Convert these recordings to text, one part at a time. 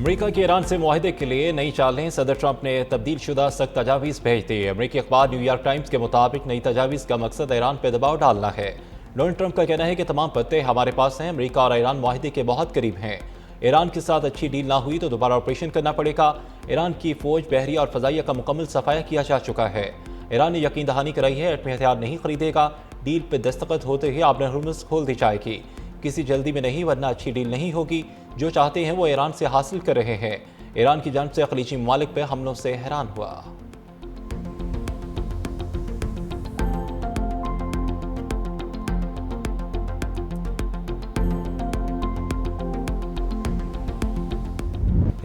America के Iran से मुआहदे के लिए नई चालें, सदर ट्रंप ने तब्दील शुदा सख्त तजावीज़ भेज दी। अमेरिकी अखबार न्यूयॉर्क टाइम्स के मुताबिक नई तजावीज़ का मकसद ईरान पर दबाव डालना है। डोनाल्ड ट्रंप का कहना है कि तमाम पत्ते हमारे पास हैं, अमेरिका और ईरान मुआहदे के बहुत करीब हैं। ईरान के साथ अच्छी डील ना हुई तो दोबारा ऑपरेशन करना पड़ेगा। ईरान की फौज, बहरिया और फजाइया का मुकम्मल सफाया किया जा चुका है। ईरान ने यकीन दहानी कराई है एटमी हथियार नहीं खरीदेगा। डील पर दस्तखत होते ही आबन हुर्मुज़ खोल दी जाएगी। किसी जल्दी में नहीं, वरना अच्छी डील नहीं होगी। जो चाहते हैं वो ईरान से हासिल कर रहे हैं। ईरान की जानिब से खलीजी ममालिक पर हमलों से हैरान हुआ।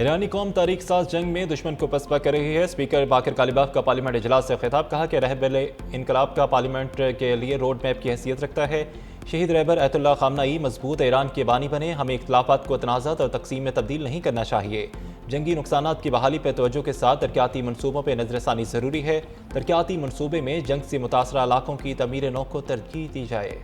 ईरानी कौम तारीख साज जंग में दुश्मन को पसपा कर रही है। स्पीकर बाकर कालिबाफ का पार्लियामेंट इजलास से खिताब, कहा कि रहबर इनकलाब का पार्लियामेंट के लिए रोड मैप की हैसियत रखता है। शहीद रहबर अयतुल्लाह खामनाई मजबूत ईरान के बानी बने। हमें इख्तिलाफात को तनाज़ात और तकसीम में तब्दील नहीं करना चाहिए। जंगी नुकसानात की बहाली पर तवज्जो के साथ तरक्याती मनसूबों पर नजरसानी ज़रूरी है। तरक्याती मनसूबे में जंग से मुतासरा इलाकों की तमीर नौ को तरजीह दी जाए।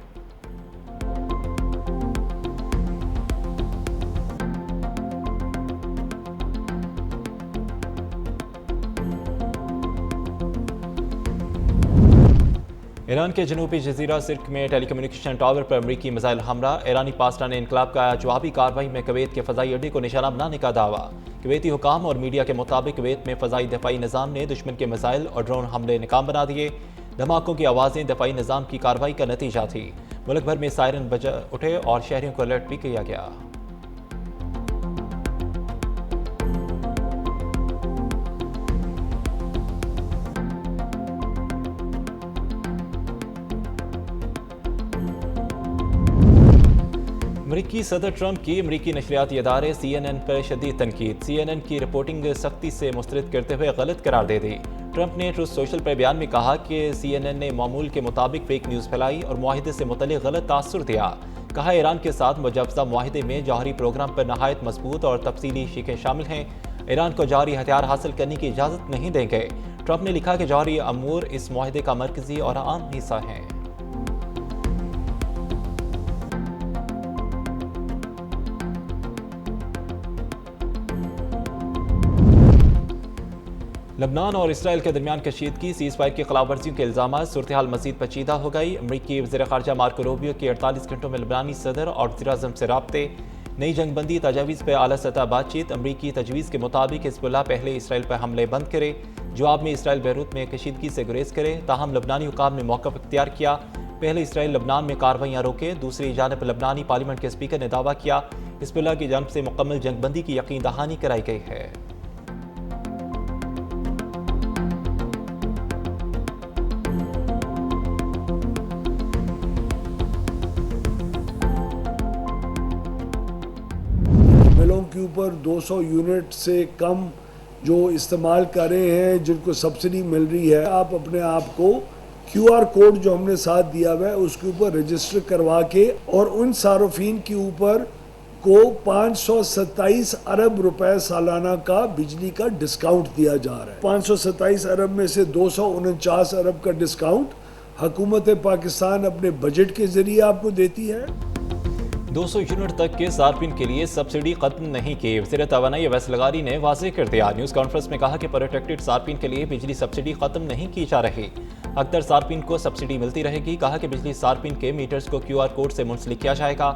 ईरान के जनूबी जजीरा सिर्क में टेलीकम्युनिकेशन टावर पर अमरीकी मिसाइल हमला। ईरानी पासदान इनकलाब का जवाबी कार्रवाई में कुवैत के फ़ज़ाई अड्डे को निशाना बनाने का दावा। कुवैती हुकाम और मीडिया के मुताबिक कुवैत में फ़ज़ाई दफ़ाई निज़ाम ने दुश्मन के मिसाइल और ड्रोन हमले नाकाम बना दिए। धमाकों की आवाज़ें दफ़ाई निज़ाम की कार्रवाई का नतीजा थी। मुल्क भर में सायरन बज उठे और शहरियों को अलर्ट भी किया गया। अमरीकी सदर ट्रंप की अमरीकी नशरियाती इदारे CNN पर शदीद तनकीद। CNN की रिपोर्टिंग सख्ती से मुस्तरद करते हुए गलत करार दे दी। ट्रंप ने ट्रूथ सोशल पर बयान में कहा कि CNN ने मामूल के मुताबिक फेक न्यूज़ फैलाई और मुआहिदे से मुतल्लिक़ गलत तासुर दिया। कहा ईरान के साथ मुजवज़ा मुआहिदे में जौहरी प्रोग्राम पर नहायत मजबूत और तफसीली शिकें शामिल हैं। ईरान को जौहरी हथियार हासिल करने की इजाज़त नहीं देंगे। ट्रंप ने लिखा कि जौहरी अमूर इस मुआहिदे का मरकजी और आम हिस्सा हैं। लबनान और इसराइल के दरमियान कशीदगी, सीज़ फायर की खिलाफ वर्जियों के इल्ज़ाम, सूरत हाल मज़ीद पेचीदा हो गई। अमरीकी वज़ीर ख़ारजा मार्को रूबियो के 48 घंटों में लबनानी सदर और वज़ीर-ए-आज़म से राब्ते। नई जंगबंदी तजावीज़ पर आला सतह बातचीत। अमरीकी तजवीज़ के मुताबिक हिज़्बुल्लाह पहले इसराइल पर हमले बंद करे, जवाब में इसराइल बैरूत में कशीदगी से गुरेज करे। ताहम लबनानी हुकाम ने मौक़िफ़ इख्तियार किया। पहले इसराइल लबनान में कार्रवाइयाँ रोके। दूसरी जानब लबनानी पार्लियामेंट के स्पीकर ने दावा किया हिज़्बुल्लाह की जानब से मुकम्मल जंगबंदी की यकीन दहानी कराई गई है। बिलों के ऊपर 200 यूनिट से कम जो इस्तेमाल कर रहे हैं, जिनको सब्सिडी मिल रही है, आप अपने आप को QR कोड जो हमने साथ दिया हुआ है उसके ऊपर रजिस्टर करवा के और उन सार्फिन के ऊपर को 527 अरब रुपए सालाना का बिजली का डिस्काउंट दिया जा रहा है। 527 अरब में से 249 अरब का डिस्काउंट हुकूमत पाकिस्तान अपने बजट के जरिए आपको देती है। 200 यूनिट तक के सार्फिन के लिए सब्सिडी खत्म नहीं की। वज़ीर तवानाई अवैस लगारी ने वाज़ेह कर दिया। न्यूज़ कॉन्फ्रेंस में कहा कि प्रोटेक्टेड सार्फिन के लिए बिजली सब्सिडी खत्म नहीं की जा रही। अक्सर सार्फिन को सब्सिडी मिलती रहेगी। कहा कि बिजली सार्फिन के मीटर्स को QR कोड से मुंसलिक किया जाएगा।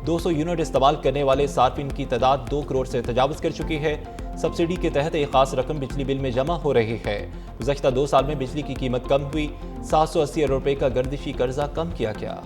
200 यूनिट इस्तेमाल करने वाले सार्फिन की तादाद 2 करोड़ से तजावज़ कर चुकी है। सब्सिडी के तहत एक खास रकम बिजली बिल में जमा हो रही है। गुज़श्ता 2 साल में बिजली की कीमत कम हुई। 780 अरब रुपये का गर्दिशी कर्जा कम किया गया।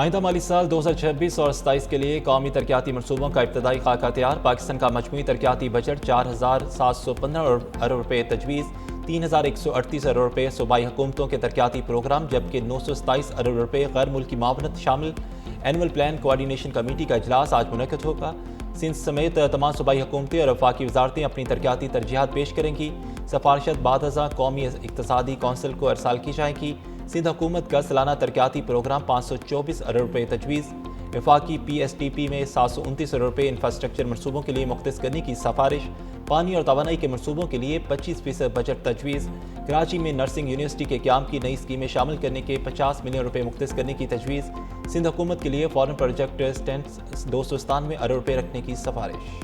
आइंदा माली साल 2026 और 27 के लिए कौमी तरक्याती मनसूबों का इब्तदाई खाका तैयार। पाकिस्तान का मजमूई तरक्याती बजट 4715 अरब रुपये तजवीज़, 3138 अरब रुपये सूबाई हुकूमतों के तरक्याती प्रोग्राम, जबकि 927 अरब रुपये गैर मुल्की मावनत शामिल। एनुअल प्लान कोऑर्डिनेशन कमेटी का इजलास आज मुनक़िद होगा। सिंध समेत तमाम सूबाई हुकूमतें और वफाकी वजारतें अपनी तरक्याती तरजीहात पेश करेंगी। सिफारिशत बाद अज़ां कौमी इक़्तिसादी कौंसिल को अरसाल की जाएगी। सिंध हुकूमत का सालाना तरक्याती प्रोग्राम 524 अरब रुपये तजवीज़। वफाकी PSTP में 729 अरब रुपये इंफ्रास्ट्रक्चर मनसूबों के लिए मुख्तस करने की सिफारिश। पानी और तवानाई के मनसूबों के लिए 25% बजट तजवीज़। कराची में नर्सिंग यूनिवर्सिटी के क़याम की नई स्कीमें शामिल करने के 50 मिलियन रुपये मुख्तस करने की तजवीज़। सिंध हुकूमत के लिए फॉरेन प्रोजेक्ट स्टैंड 297 अरब रुपये रखने की सिफारिश।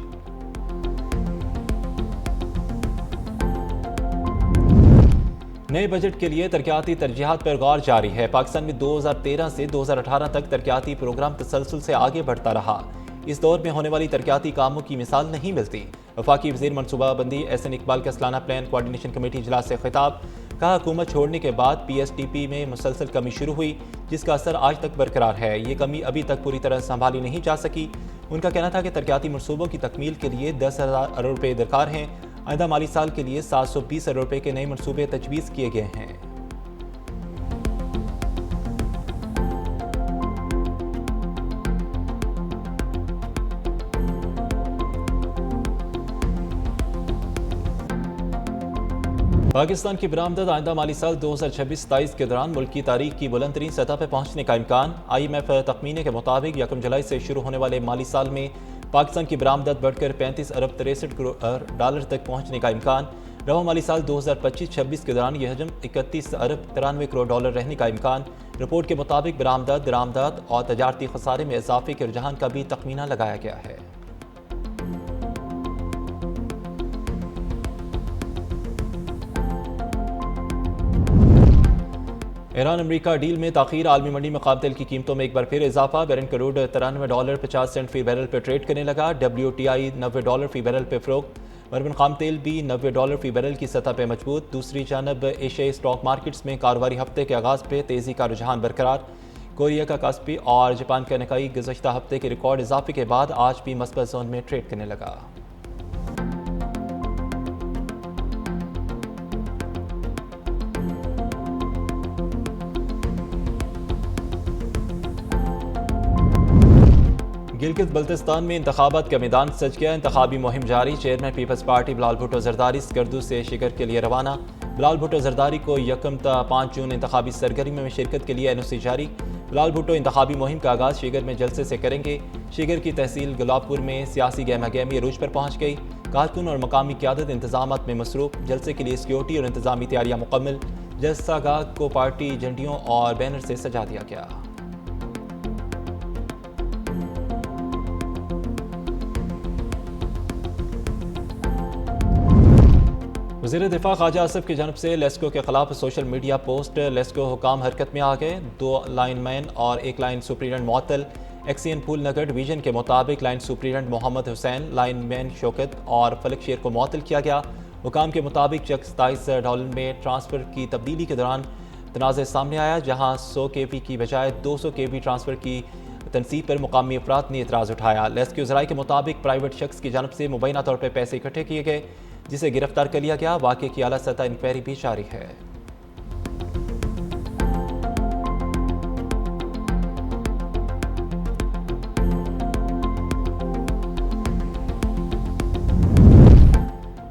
नए बजट के लिए तरक्याती तरजीहात पर गौर जारी है। पाकिस्तान में 2013 से 2018 तक तरक्याती प्रोग्राम तसलसल से आगे बढ़ता रहा। इस दौर में होने वाली तरक्याती कामों की मिसाल नहीं मिलती। वफाकी वज़ीर मनसूबाबंदी एहसन इकबाल का सालाना प्लान कोऑर्डिनेशन कमेटी इजलास से खिताब। कहा, हुकूमत छोड़ने के बाद PSTP में मुसलसल कमी शुरू हुई, जिसका असर आज तक बरकरार है। ये कमी अभी तक पूरी तरह संभाली नहीं जा सकी। उनका कहना था कि तरक्याती मनसूबों की तकमील के लिए 10,000 अरब रुपये दरकार हैं। आइंदा माली साल के लिए 720 अरब रुपये के नए मनसूबे तजवीज़ किए गए हैं। पाकिस्तान की बरामदत आइंदा माली साल 2026-27 के दौरान मुल्क की तारीख की बुलंद तरीन सतह पर पहुंचने का इम्कान। IMF तखमीने के मुताबिक 1 जुलाई से शुरू होने वाले माली साल में पाकिस्तान की बरामदत बढ़कर 35 अरब 63 करोड़ डॉलर तक पहुंचने का इम्कान। रवा माली साल 2025-26 के दौरान यह हजम 31 अरब 93 करोड़ डॉलर रहने का इम्कान। रिपोर्ट के मुताबिक बरामदत, दरामदत और तजारती खसारे में इजाफे के रुझान का भी तखमीना लगाया गया है। ईरान अमरीका डील में ताखीर, आलमी मंडी में खाम तेल की कीमतों में एक बार फिर इजाफा। बैरन क्रूड $93.50 फी बैरल पर ट्रेड करने लगा। WTI $90 फी बैरल पर फरोख्त। बर्बन खाम तेल भी $90 फी बैरल की सतह पर मजबूत। दूसरी जानब एशियाई स्टॉक मार्केट्स में कारोबारी हफ्ते के आगाज पर तेजी का रुझान बरकरार। कोरिया का कास्पी और जापान का निकाई गुज़श्ता हफ्ते के रिकॉर्ड इजाफे के बाद आज भी मस्बत जोन में ट्रेड करने लगा। गिलगित बल्तिस्तान में इंतखाबात का मैदान सज गया। इंतखाबी मुहिम जारी। Chairman people's party Bilawal Bhutto Zardari Skardu से शिकर के लिए रवाना। बिलाल भुट्टो जरदारी को 1 ta 5 जून इंतखाबी सरगर्मी में शिरकत के लिए NOC जारी। बिलाल भुट्टो इंतखाबी मुहिम का आगाज शिगर में जलसे से करेंगे। शिगर की तहसील गुलाबपुर में सियासी गहमा गहमी अरूज पर पहुंच गई। कारकुन और मकामी क़यादत इंतजामात में मसरूफ। जलसे के लिए सिक्योरिटी और इंतजामी तैयारियां मुकम्मल। जलसा गाह को पार्टी झंडियों और बैनर से सजा दिया गया। वज़ीर दिफा ख्वाजा आसिफ की जानब से लेस्को के खिलाफ सोशल मीडिया पोस्ट। लेस्को हुकाम हरकत में आ गए। 2 लाइनमैन और 1 लाइन सुपरिटेंडेंट मुअत्तल। एक्सियन पूल नगर डिवीजन के मुताबिक line superintendent Mohammad Hussain, lineman Shaukat और फलक शेर को मुअत्तल किया गया। हुकाम के मुताबिक चेक $27 में ट्रांसफ़र की तब्दीली के दौरान तनाज़ सामने आया, जहाँ 100 kV की बजाय 200 kV ट्रांसफ़र की तनसीब पर मुकामी अफराद ने एतराज़ उठाया। लेस्को ज़राए के मुताबिक प्राइवेट शख्स की जानब से मुबैना तौर पर पैसे इकट्ठे किए गए, जिसे गिरफ्तार कर लिया गया। वाक़े की आला सतह इंक्वायरी भी जारी है।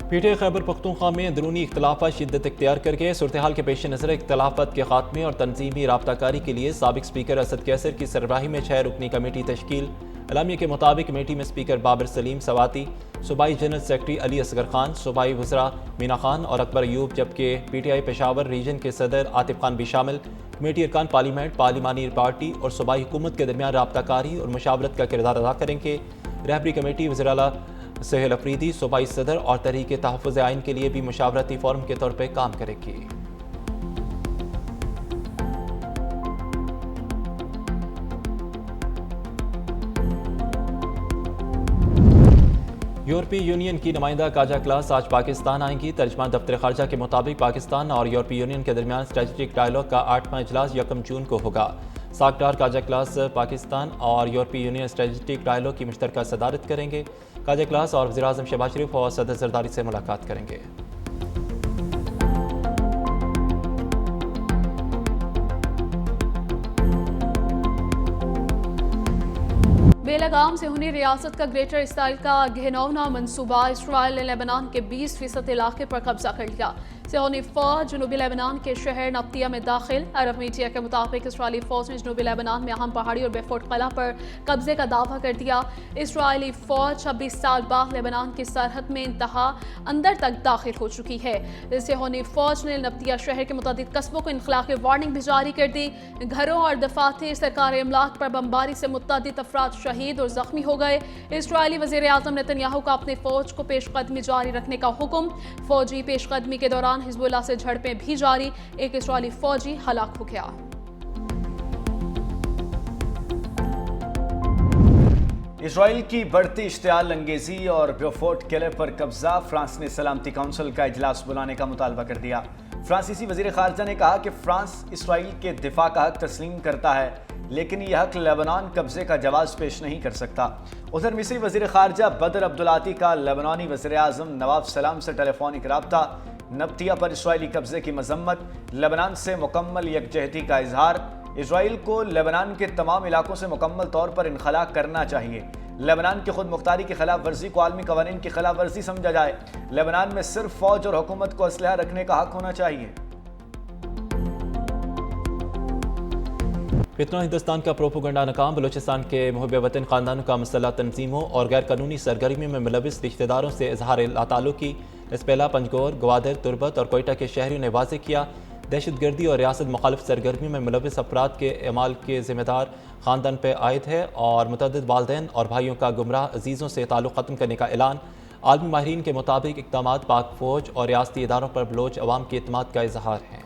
PTI खैबर पख्तूनख्वा में अंदरूनी इख्तलाफात शिद्दत इख्तियार कर गए। सूरत हाल के पेश नज़र इख्तलाफात के खात्मे और तंजीमी राब्ताकारी के लिए साबिक स्पीकर असद कैसर की सरबराही में 6 रुकनी कमेटी तश्कील। एलामिया के मुताबिक कमेटी में स्पीकर बाबर सलीम सवाती, सूबाई general secretary Ali Asghar Khan, सूबाई वज़रा मीना खान और अकबर अयूब, जबकि PTI पेशावर रीजन के सदर आतिफ खान भी शामिल। कमेटी अरकान पार्लियामेंट, पार्लिमानी पार्टी और सूबाई हुकूमत के दरमियान राब्ताकारी और मुशावरत का किरदार अदा करेंगे। रहबरी कमेटी वज़ीर आला सहेल अफरीदी सूबाई सदर और तहरीक तहफ़्फ़ुज़ आइन के लिए भी मुशावरती फोरम के तौर पर काम करेगी। यूरोपीय यूनियन की नुमाइंदा काजा क्लास आज पाकिस्तान आएंगी। तर्जमान दफ्तर खारजा के मुताबिक पाकिस्तान और यूरोपीय यूनियन के दरमियान स्ट्रेटजिक डायलॉग का 8वां इजलास 1 जून को होगा। साकटार काजा क्लास पाकिस्तान और यूरोपीय यूनियन स्ट्रेटजिक डायलॉग की मुश्तरका सदारत करेंगे। काजा क्लास और वज़ीर आज़म शहबाज शरीफ और सदर जरदारी से मुलाकात करेंगे। बेलगाम से हुनी रियासत का ग्रेटर इसराइल का घिनौना मनसूबा। इसराइल ने लेबनान के 20% इलाके पर कब्जा कर लिया। सिहोनी फौज जनूबी लेबनान के शहर नफ्तिया में दाखिल। अरब मीडिया के मुताबिक इसराइली फौज ने जनूबी लेबनान में अहम पहाड़ी और बेफोर्ट किला पर कब्जे का दावा कर दिया। इसराइली फौज 26 साल बाद लेबनान की सरहद में इंतहा अंदर तक दाखिल हो चुकी है। सिहोनी फौज ने नफ्तिया शहर के मुताबिक कस्बों को इनखला की वार्निंग भी जारी कर दी। घरों और दफातर सरकारी इमलाक पर बमबारी से मुतअद्दिद अफराद शहीद और जख्मी हो गए। इसराइली वज़ीर आज़म नेतन्याहू का अपनी फौज को पेशकदमी जारी रखने का हुक्म। फौजी पेशकदमी के दौरान हिजबुल्लाह से झड़पें भी जारी। एक इसराइली फौजी हलाक हो गया। इसराइल की बढ़ती इश्तियाल अंगेजी और बेफोर्ट किले पर कब्जा। फ्रांस ने सलामती काउंसिल का इजलास बुलाने का मुतालबा कर दिया। फ्रांसीसी वजीर खारजा ने कहा कि फ्रांस इसराइल के दिफा का हक तस्लीम करता है, लेकिन यह हक लेबनान कब्जे का जवाब पेश नहीं कर सकता। उधर मिस्री वजीर खारजा बदर अब्दुलाती का लेबनानी वजीर आज़म नवाब सलाम से टेलीफोनिक राब्ता। नब्तिया पर इसराइली कब्जे की मजम्मत, लेबनान से मुकम्मल यकजहती का इजहार। इसराइल को लेबनान के तमाम इलाकों से मुकम्मल तौर पर इनखला करना चाहिए। लेबनान की खुद मुख्तारी की खिलाफ वर्जी को आलमी कवानीन की खिलाफ वर्जी समझा जाए। लेबनान में सिर्फ फौज और हुकूमत को असलहा रखने का हक होना चाहिए। फितना हिंदुस्तान का प्रोपोगंडा नाकाम। बलूचिस्तान के मुहब्बे वतन खानदानों का मसल्लह तंजीमों और गैर कानूनी सरगर्मी में मुलविस रिश्तेदारों से इजहार लाताल्लुकी। इस पहला पंजगोर, ग्वादर, तुरबत और कोयटा के शहरियों ने वाज़ेह किया दहशतगर्दी और रियासत मुखालिफ सरगर्मी में मुलविस अफराद के अमाल के ज़िम्मेदार ख़ानदान पर आयद है और मुतअद्दिद वालदैन और भाइयों का गुमराह अजीज़ों से ताल्लुक़ ख़त्म करने का ऐलान। आलमी माहिरीन के मुताबिक इक़दामात पाक फ़ौज और रियासती इदारों पर बलोच अवाम के एतमाद का इजहार है।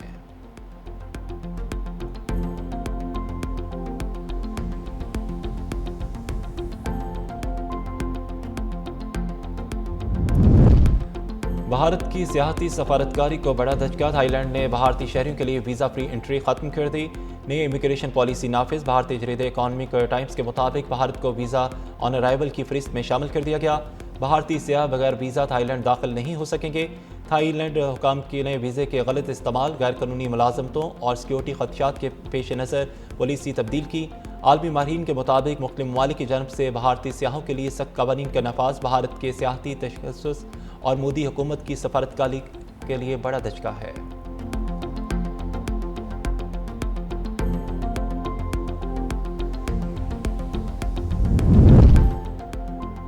भारत की सियाहती सफारतकारी को बड़ा धचका। थाईलैंड ने भारतीय शहरियों के लिए वीज़ा फ्री एंट्री ख़त्म कर दी। नई इमिग्रेशन पॉलिसी नाफिज। भारतीय जरीदे इकॉनमिक टाइम्स के मुताबिक भारत को वीज़ा ऑन अराइवल की फहरिस्त में शामिल कर दिया गया। भारतीय सियाह बगैर वीज़ा थाईलैंड दाखिल नहीं हो सकेंगे। थाईलैंड हुकाम के नए वीज़े के गलत इस्तेमाल, गैर कानूनी मुलाजमतों और सिक्योरिटी खदशात के पेश नज़र पॉलिसी तब्दील की। आलमी माहिरीन के मुताबिक मुख्तलिफ ममालिक की जानब से भारतीय सियाहों के लिए सख्त कवानीन का नफाज भारत के सियाहती तशख़्ख़ुस और मोदी हुकूमत की सफारतकारी के लिए बड़ा धचका है।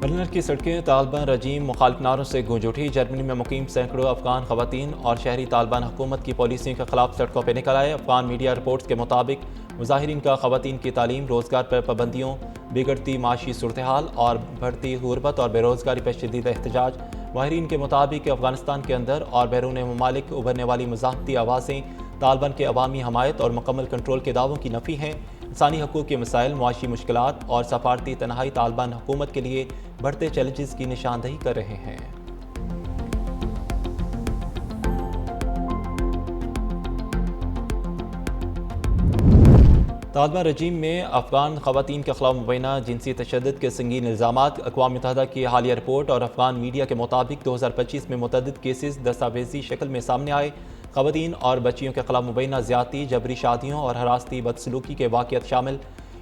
बर्लिन की सड़कें तालिबान रजीम मुखालिफ नारों से गूंज उठी। जर्मनी में मुकीम सैकड़ों अफगान खवातीन और शहरी तालिबान हुकूमत की पॉलिसियों के खिलाफ सड़कों पर निकल आए। अफगान मीडिया रिपोर्ट्स के मुताबिक मुजाहिरीन का खवातीन की तालीम, रोज़गार पर पाबंदियों, बिगड़ती माशी सूरत हाल और बढ़ती गुर्बत और बेरोज़गारी पर शदीद एहतजाज। माहिरीन के मुताबिक अफगानिस्तान के अंदर और बैरून ममालिक उभरने वाली मज़ाहमती आवाज़ें तालिबान के अवामी हमायत और मुकम्मल कंट्रोल के दावों की नफ़ी हैं। इंसानी हकूक़ के मसाइल, मुआशी मुश्किलात और सफारती तनहाई तालिबान हुकूमत के लिए बढ़ते चैलेंजेस की निशानदही कर रहे हैं। तालिबान रजीम में अफगान खवातीन के खिलाफ मुबैना जिनसी तशद्दुद के संगीन इल्ज़ामात। अक़वाम मुत्तहिदा की हालिया रिपोर्ट और अफगान मीडिया के मुताबिक 2025 में मुतअद्दिद केसेस दस्तावेजी शक्ल में सामने आए। खवातीन और बच्चियों के खिलाफ मुबैना ज़्यादती, जबरी शादियों और हरासती बदसलूकी के वाक़यात शामिल।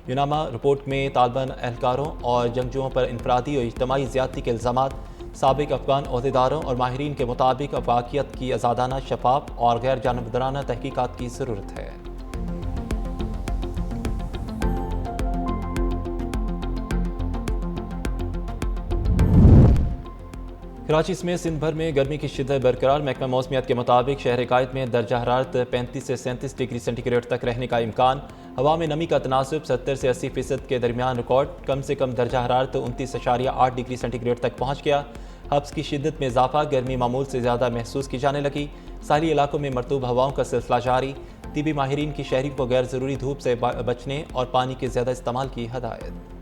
यूनामा रिपोर्ट में तालिबान एहलकारों और जंगजुओं पर इनफरादी और इज्तमाई ज़्यादती के इल्ज़ामात। साबिक अफगान ओहदेदारों और माहिरीन के मुताबिक वाक़ियत की आज़ादाना, शफाफ और गैर जानबदाराना तहकीकात की ज़रूरत है। कराची में सिंध भर में गर्मी की शिद्दत बरकरार। महकमा मौसमियात के मुताबिक शहर कायद में दर्जा हरारत 35 से 37 डिग्री सेंटीग्रेड तक रहने का इम्कान। हवा में नमी का तनासब 70 से 80% के दरमियान रिकॉर्ड। कम से कम दर्जा हरारत 29.8 डिग्री सेंटीग्रेड तक पहुँच गया। हब्स की शिद्दत में इजाफा, गर्मी मामूल से ज़्यादा महसूस की जाने लगी। साहली इलाकों में मरतूब हवाओं का सिलसिला जारी। तिबी माहिरीन की शहरी को गैर ज़रूरी धूप से बचने और पानी के ज़्यादा इस्तेमाल की हदायत।